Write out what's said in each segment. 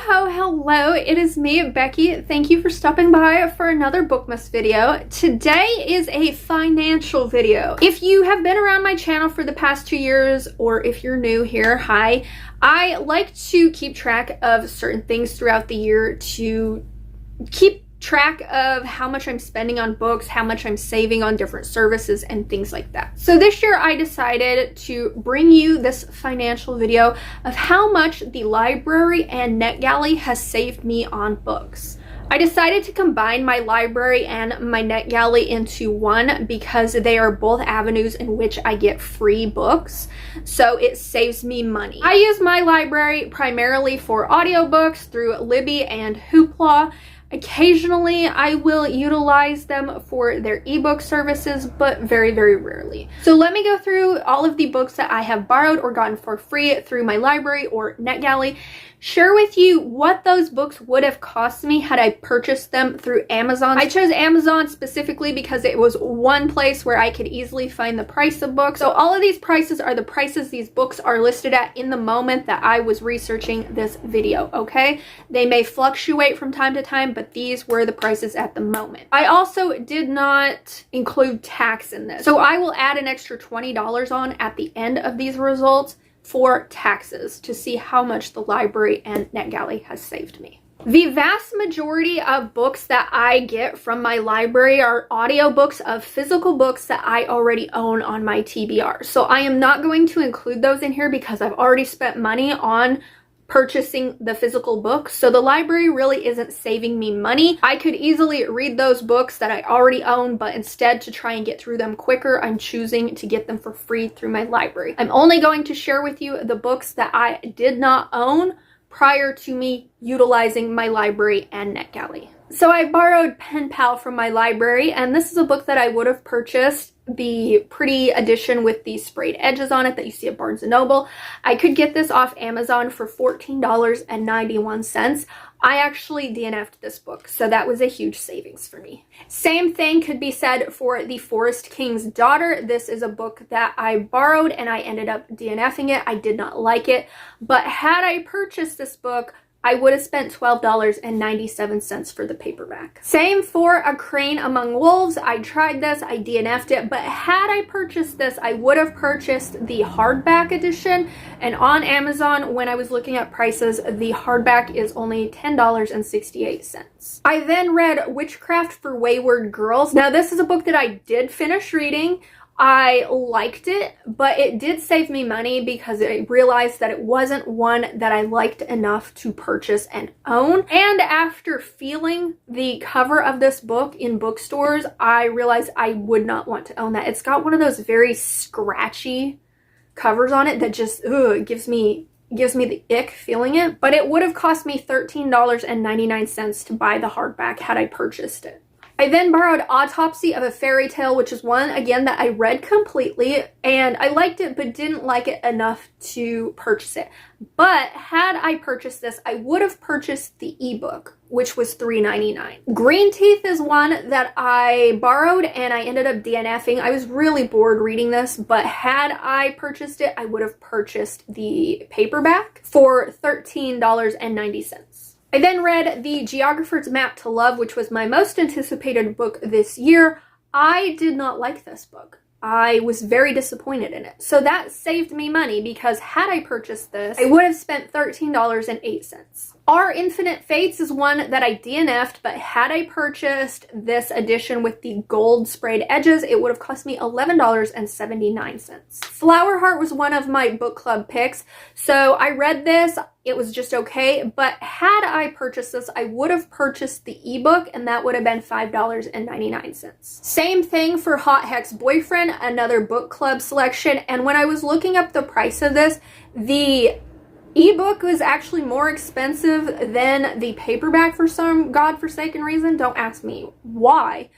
Hello, it is me, Becky. Thank you for stopping by for another Bookmas video. Today is a financial video. If you have been around my channel for the past 2 years, or if you're new here, hi. I like to keep track of certain things throughout the year to keep track of how much I'm spending on books, how much I'm saving on different services and things like that. So this year I decided to bring you this financial video of how much the library and Netgalley has saved me on books. I decided to combine my library and my Netgalley into one because they are both avenues in which I get free books, so it saves me money. I use my library primarily for audiobooks through Libby and Hoopla. Occasionally, I will utilize them for their ebook services, but very, very rarely. So let me go through all of the books that I have borrowed or gotten for free through my library or Netgalley, share with you what those books would have cost me had I purchased them through Amazon. I chose Amazon specifically because it was one place where I could easily find the price of books. So all of these prices are the prices these books are listed at in the moment that I was researching this video, okay? They may fluctuate from time to time, but these were the prices at the moment. I also did not include tax in this, so I will add an extra $20 on at the end of these results for taxes to see how much the library and Netgalley has saved me. The vast majority of books that I get from my library are audiobooks of physical books that I already own on my TBR. So I am not going to include those in here because I've already spent money on purchasing the physical books, so the library really isn't saving me money. I could easily read those books that I already own, but instead, to try and get through them quicker, I'm choosing to get them for free through my library. I'm only going to share with you the books that I did not own prior to me utilizing my library and Netgalley. So I borrowed Pen Pal from my library, and this is a book that I would have purchased, the pretty edition with the sprayed edges on it that you see at Barnes & Noble. I could get this off Amazon for $14.91. I actually DNF'd this book, so that was a huge savings for me. Same thing could be said for The Forest King's Daughter. This is a book that I borrowed and I ended up DNFing it. I did not like it, but had I purchased this book, I would have spent $12.97 for the paperback. Same for A Crane Among Wolves. I tried this, I DNF'd it, but had I purchased this, I would have purchased the hardback edition, and on Amazon, when I was looking at prices, the hardback is only $10.68. I then read Witchcraft for Wayward Girls. Now, this is a book that I did finish reading. I liked it, but it did save me money because I realized that it wasn't one that I liked enough to purchase and own. And after feeling the cover of this book in bookstores, I realized I would not want to own that. It's got one of those very scratchy covers on it that just gives me the ick feeling it. But it would have cost me $13.99 to buy the hardback had I purchased it. I then borrowed Autopsy of a Fairy Tale, which is one, again, that I read completely, and I liked it but didn't like it enough to purchase it. But had I purchased this, I would have purchased the ebook, which was $3.99. Green Teeth is one that I borrowed and I ended up DNFing. I was really bored reading this, but had I purchased it, I would have purchased the paperback for $13.90. I then read The Geographer's Map to Love, which was my most anticipated book this year. I did not like this book. I was very disappointed in it. So that saved me money because had I purchased this, I would have spent $13.08. Our Infinite Fates is one that I DNF'd, but had I purchased this edition with the gold sprayed edges, it would have cost me $11.79. Flower Heart was one of my book club picks, so I read this. It was just okay, but had I purchased this, I would have purchased the ebook, and that would have been $5.99. Same thing for Hot Hex Boyfriend, another book club selection, and when I was looking up the price of this, the ebook was actually more expensive than the paperback for some godforsaken reason. Don't ask me why.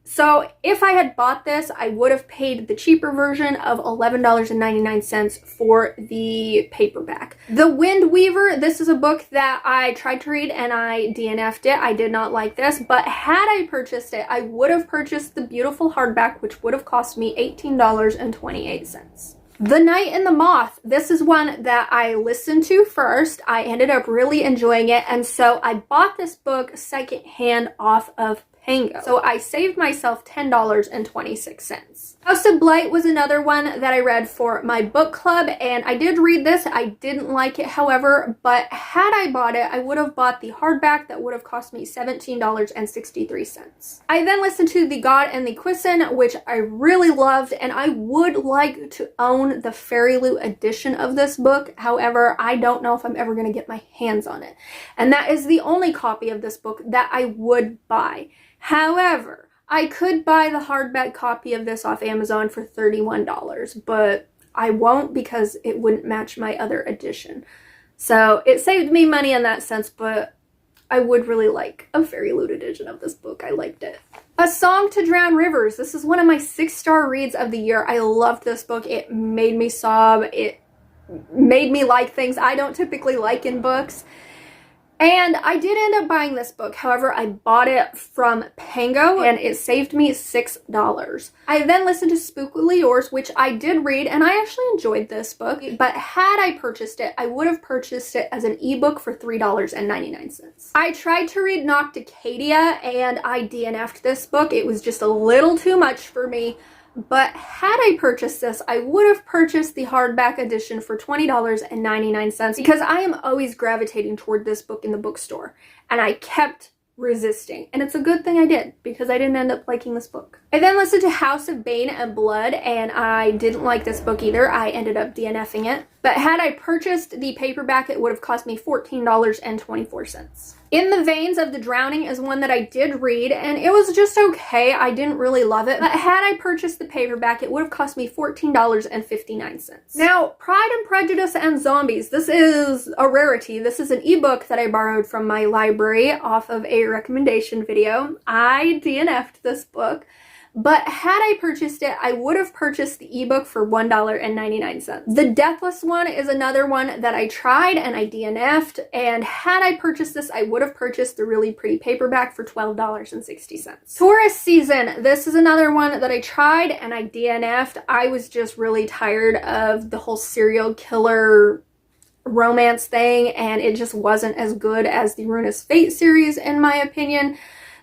So if I had bought this, I would have paid the cheaper version of $11.99 for the paperback. The Wind Weaver, this is a book that I tried to read and I DNF'd it. I did not like this, but had I purchased it, I would have purchased the beautiful hardback, which would have cost me $18.28. The Night and the Moth. This is one that I listened to first. I ended up really enjoying it, and so I bought this book secondhand off of Pango. So I saved myself $10.26. House of Blight was another one that I read for my book club, and I did read this. I didn't like it, however, but had I bought it, I would have bought the hardback that would have cost me $17.63. I then listened to The God and the Quissen, which I really loved, and I would like to own the Fairy Loot edition of this book. However, I don't know if I'm ever going to get my hands on it. And that is the only copy of this book that I would buy. However, I could buy the hardback copy of this off Amazon for $31, but I won't because it wouldn't match my other edition. So it saved me money in that sense, but I would really like a Fairy Loot edition of this book. I liked it. A Song to Drown Rivers. This is one of my 6-star reads of the year. I loved this book. It made me sob. It made me like things I don't typically like in books. And I did end up buying this book. However, I bought it from Pango and it saved me $6. I then listened to Spookily Yours, which I did read, and I actually enjoyed this book. But had I purchased it, I would have purchased it as an ebook for $3.99. I tried to read Nocticadia and I DNF'd this book. It was just a little too much for me. But had I purchased this, I would have purchased the hardback edition for $20.99 because I am always gravitating toward this book in the bookstore. And I kept resisting. And it's a good thing I did because I didn't end up liking this book. I then listened to House of Bane and Blood, and I didn't like this book either. I ended up DNFing it. But had I purchased the paperback, it would have cost me $14.24. In the Veins of the Drowning is one that I did read, and it was just okay. I didn't really love it. But had I purchased the paperback, it would have cost me $14.59. Now, Pride and Prejudice and Zombies. This is a rarity. This is an ebook that I borrowed from my library off of a recommendation video. I DNF'd this book. But had I purchased it, I would have purchased the ebook for $1.99. The Deathless one is another one that I tried and I DNF'd. And had I purchased this, I would have purchased the really pretty paperback for $12.60. Tourist Season. This is another one that I tried and I DNF'd. I was just really tired of the whole serial killer romance thing, and it just wasn't as good as the Ruinous Fate series in my opinion.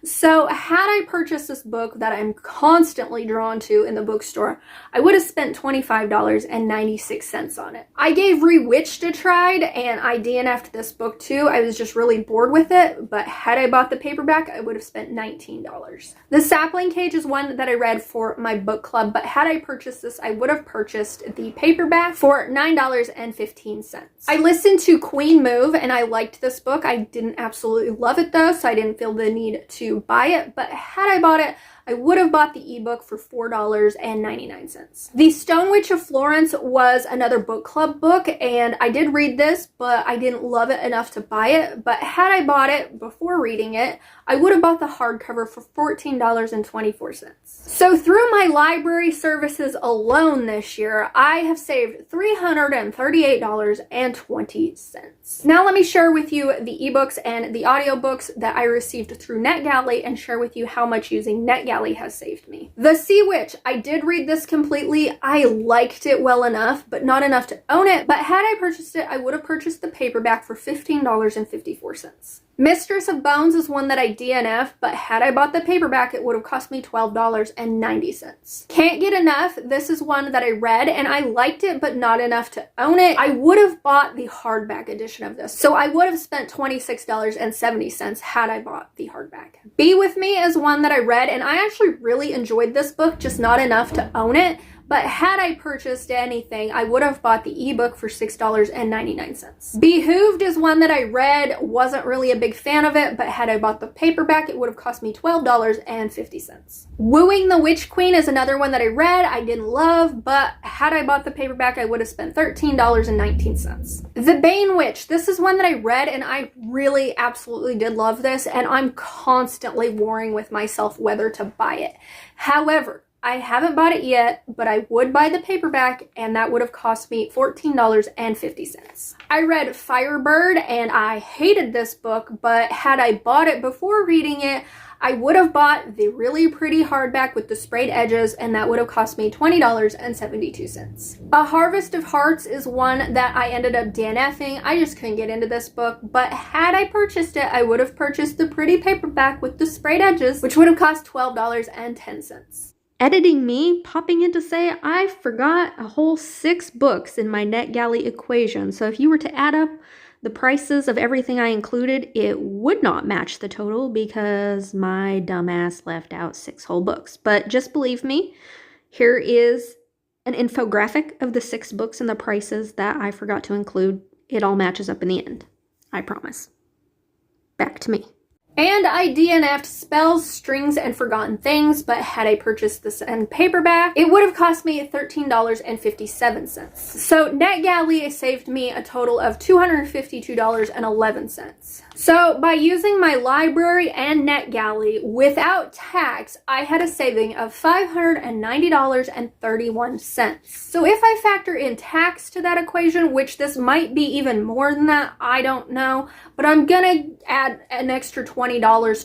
So had I purchased this book that I'm constantly drawn to in the bookstore, I would have spent $25.96 on it. I gave Rewitched a try and I DNF'd this book too. I was just really bored with it, but had I bought the paperback, I would have spent $19. The Sapling Cage is one that I read for my book club, but had I purchased this, I would have purchased the paperback for $9.15. I listened to Queen Move and I liked this book. I didn't absolutely love it though, so I didn't feel the need to buy it, but had I bought it, I would have bought the ebook for $4.99. The Stone Witch of Florence was another book club book, and I did read this, but I didn't love it enough to buy it. But had I bought it before reading it, I would have bought the hardcover for $14.24. So through my library services alone this year, I have saved $338.20. Now let me share with you the ebooks and the audiobooks that I received through Netgalley and share with you how much using Netgalley has saved me. The Sea Witch, I did read this completely. I liked it well enough, but not enough to own it. But had I purchased it, I would have purchased the paperback for $15.54. Mistress of Bones is one that I DNF, but had I bought the paperback, it would have cost me $12.90. Can't Get Enough, this is one that I read, and I liked it, but not enough to own it. I would have bought the hardback edition of this, so I would have spent $26.70 had I bought the hardback. Be With Me is one that I read, and I actually really enjoyed this book, just not enough to own it. But had I purchased anything, I would have bought the ebook for $6.99. Behooved is one that I read, wasn't really a big fan of it, but had I bought the paperback, it would have cost me $12.50. Wooing the Witch Queen is another one that I read, I didn't love, but had I bought the paperback, I would have spent $13.19. The Bane Witch, this is one that I read, and I really absolutely did love this, and I'm constantly warring with myself whether to buy it. However, I haven't bought it yet, but I would buy the paperback, and that would have cost me $14.50. I read Firebird, and I hated this book, but had I bought it before reading it, I would have bought the really pretty hardback with the sprayed edges, and that would have cost me $20.72. A Harvest of Hearts is one that I ended up DNFing. I just couldn't get into this book, but had I purchased it, I would have purchased the pretty paperback with the sprayed edges, which would have cost $12.10. Editing me popping in to say I forgot a whole 6 books in my Netgalley equation. So if you were to add up the prices of everything I included, it would not match the total because my dumbass left out 6 whole books. But just believe me, here is an infographic of the 6 books and the prices that I forgot to include. It all matches up in the end. I promise. Back to me. And I DNF'd Spells, Strings, and Forgotten Things, but had I purchased this in paperback, it would have cost me $13.57. So Netgalley saved me a total of $252.11. So by using my library and Netgalley without tax, I had a saving of $590.31. So if I factor in tax to that equation, which this might be even more than that, I don't know, but I'm gonna add an extra $20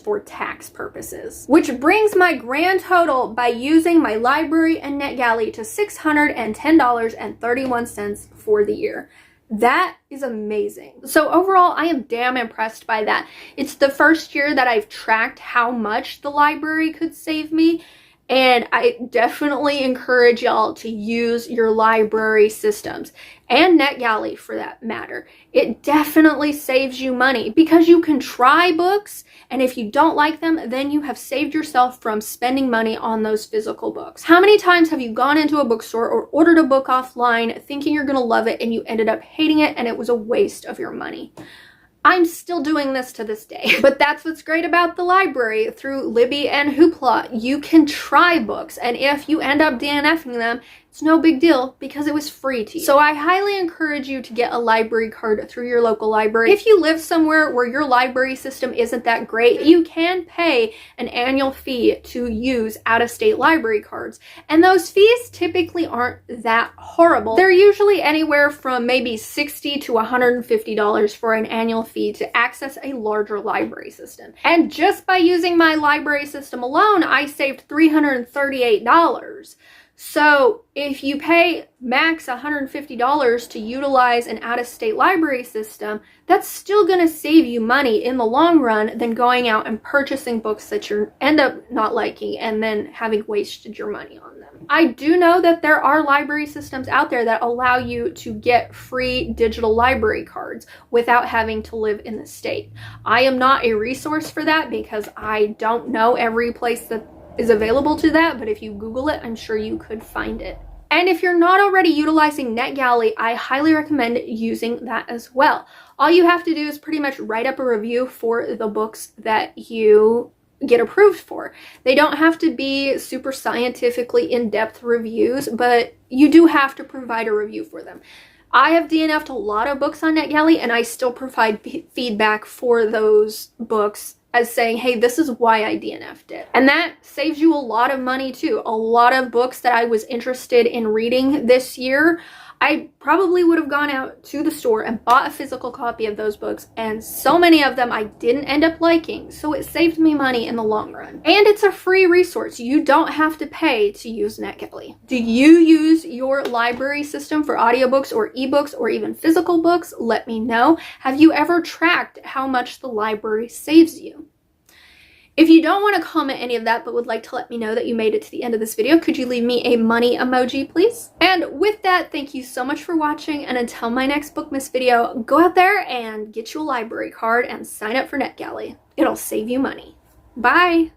for tax purposes, which brings my grand total by using my library and Netgalley to $610.31 for the year. That is amazing. So overall, I am damn impressed by that. It's the first year that I've tracked how much the library could save me, and I definitely encourage y'all to use your library systems, and Netgalley for that matter. It definitely saves you money because you can try books, and if you don't like them, then you have saved yourself from spending money on those physical books. How many times have you gone into a bookstore or ordered a book offline thinking you're gonna love it and you ended up hating it and it was a waste of your money? I'm still doing this to this day. But that's what's great about the library. Through Libby and Hoopla, you can try books, and if you end up DNFing them, it's no big deal because it was free to you. So I highly encourage you to get a library card through your local library. If you live somewhere where your library system isn't that great, you can pay an annual fee to use out-of-state library cards. And those fees typically aren't that horrible. They're usually anywhere from maybe $60 to $150 for an annual fee to access a larger library system. And just by using my library system alone, I saved $338. So if you pay max $150 to utilize an out-of-state library system, that's still going to save you money in the long run than going out and purchasing books that you end up not liking and then having wasted your money on them. I do know that there are library systems out there that allow you to get free digital library cards without having to live in the state. I am not a resource for that because I don't know every place that is available to that, but if you Google it, I'm sure you could find it. And if you're not already utilizing Netgalley, I highly recommend using that as well. All you have to do is pretty much write up a review for the books that you get approved for. They don't have to be super scientifically in-depth reviews, but you do have to provide a review for them. I have DNF'd a lot of books on Netgalley, and I still provide feedback for those books as saying, hey, this is why I DNF'd it. And that saves you a lot of money too. A lot of books that I was interested in reading this year, I probably would have gone out to the store and bought a physical copy of those books, and so many of them I didn't end up liking, so it saved me money in the long run. And it's a free resource. You don't have to pay to use Netgalley. Do you use your library system for audiobooks or ebooks or even physical books? Let me know. Have you ever tracked how much the library saves you? If you don't want to comment any of that but would like to let me know that you made it to the end of this video, could you leave me a money emoji, please? And with that, thank you so much for watching, and until my next Bookmas video, go out there and get you a library card and sign up for Netgalley. It'll save you money. Bye!